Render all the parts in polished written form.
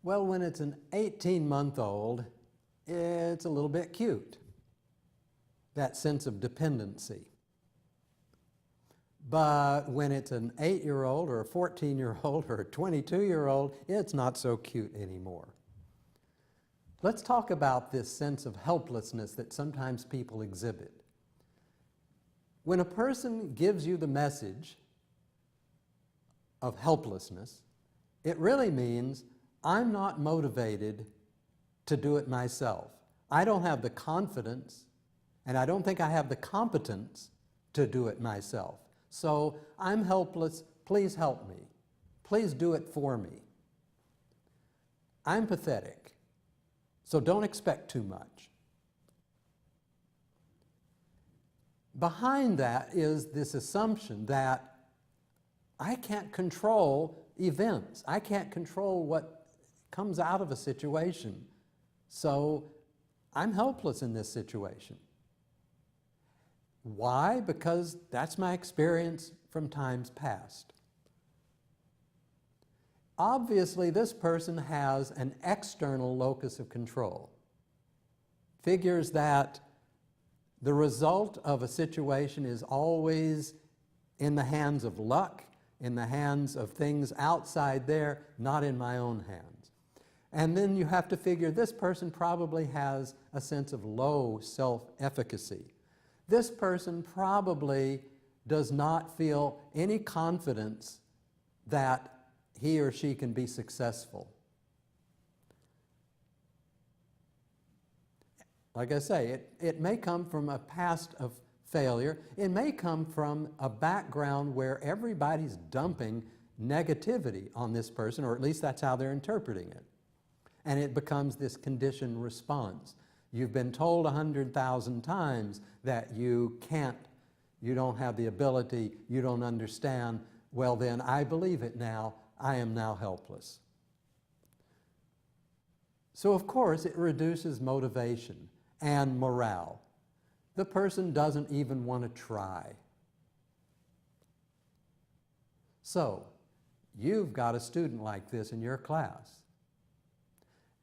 Well, when it's an 18-month-old, it's a little bit cute, that sense of dependency. But when it's an 8-year-old or a 14-year-old or a 22-year-old, it's not so cute anymore. Let's talk about this sense of helplessness that sometimes people exhibit. When a person gives you the message of helplessness, it really means I'm not motivated to do it myself. I don't have the confidence, and I don't think I have the competence to do it myself. So I'm helpless, please help me. Please do it for me. I'm pathetic, so don't expect too much. Behind that is this assumption that I can't control events. I can't control what comes out of a situation. So I'm helpless in this situation. Why? Because that's my experience from times past. Obviously, this person has an external locus of control. Figures that the result of a situation is always in the hands of luck, in the hands of things outside there, not in my own hands. And then you have to figure this person probably has a sense of low self-efficacy. This person probably does not feel any confidence that he or she can be successful. Like I say, it may come from a past of failure. It may come from a background where everybody's dumping negativity on this person, or at least that's how they're interpreting it. And it becomes this conditioned response. You've been told 100,000 times that you can't, you don't have the ability, you don't understand. Well then, I believe it now. I am now helpless. So of course, it reduces motivation and morale. The person doesn't even want to try. So, you've got a student like this in your class.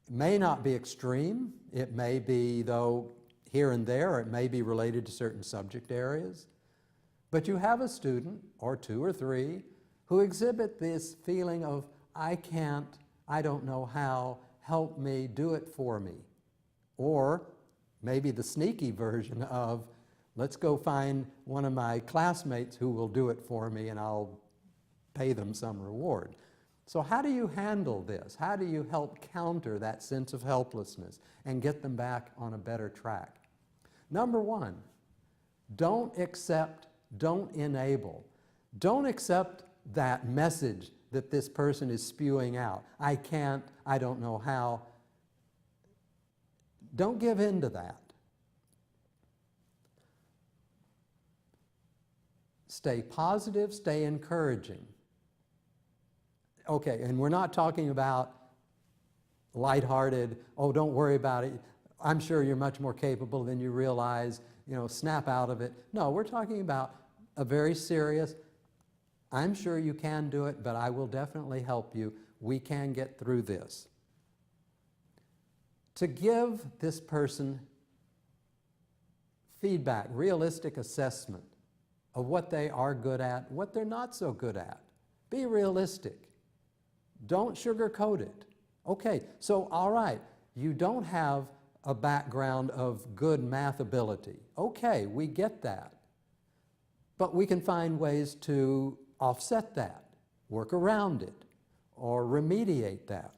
It may not be extreme. It may be, though, here and there, or it may be related to certain subject areas. But you have a student, or two or three, who exhibit this feeling of, I can't, I don't know how, help me, do it for me. Or maybe the sneaky version of, let's go find one of my classmates who will do it for me and I'll pay them some reward. So how do you handle this? How do you help counter that sense of helplessness and get them back on a better track? Number one, don't accept, don't enable. Don't accept that message that this person is spewing out. I can't, I don't know how. Don't give in to that. Stay positive, stay encouraging. Okay, and we're not talking about lighthearted, oh, don't worry about it, I'm sure you're much more capable than you realize, you know, snap out of it. No, we're talking about a very serious, I'm sure you can do it, but I will definitely help you. We can get through this. To give this person feedback, realistic assessment of what they are good at, what they're not so good at. Be realistic. Don't sugarcoat it. Okay, so all right, you don't have a background of good math ability. Okay, we get that. But we can find ways to offset that, work around it, or remediate that.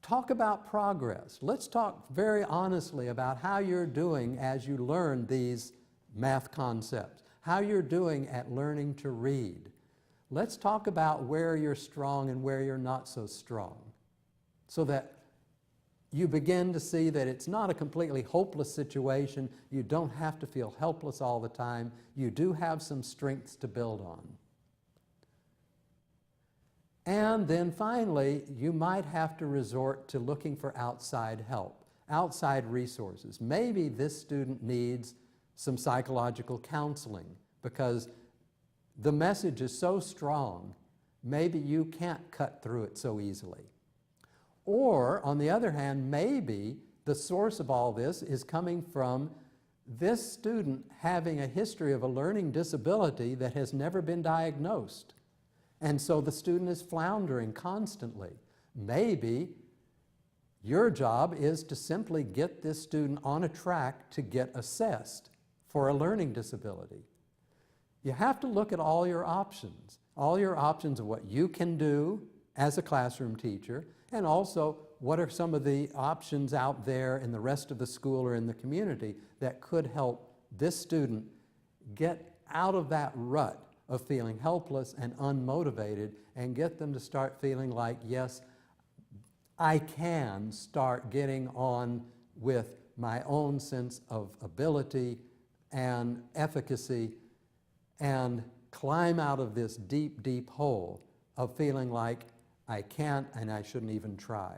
Talk about progress. Let's talk very honestly about how you're doing as you learn these math concepts, how you're doing at learning to read. Let's talk about where you're strong and where you're not so strong, so that you begin to see that it's not a completely hopeless situation. You don't have to feel helpless all the time. You do have some strengths to build on. And then finally, you might have to resort to looking for outside help, outside resources. Maybe this student needs some psychological counseling because the message is so strong maybe you can't cut through it so easily. Or, on the other hand, maybe the source of all this is coming from this student having a history of a learning disability that has never been diagnosed. And so the student is floundering constantly. Maybe your job is to simply get this student on a track to get assessed for a learning disability. You have to look at all your options of what you can do as a classroom teacher, and also what are some of the options out there in the rest of the school or in the community that could help this student get out of that rut of feeling helpless and unmotivated and get them to start feeling like, yes, I can start getting on with my own sense of ability and efficacy and climb out of this deep, deep hole of feeling like I can't and I shouldn't even try.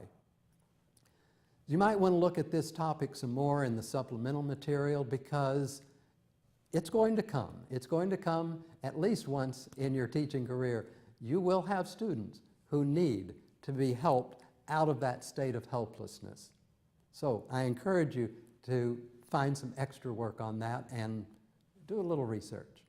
You might want to look at this topic some more in the supplemental material because it's going to come. It's going to come at least once in your teaching career. You will have students who need to be helped out of that state of helplessness. So I encourage you to find some extra work on that and do a little research.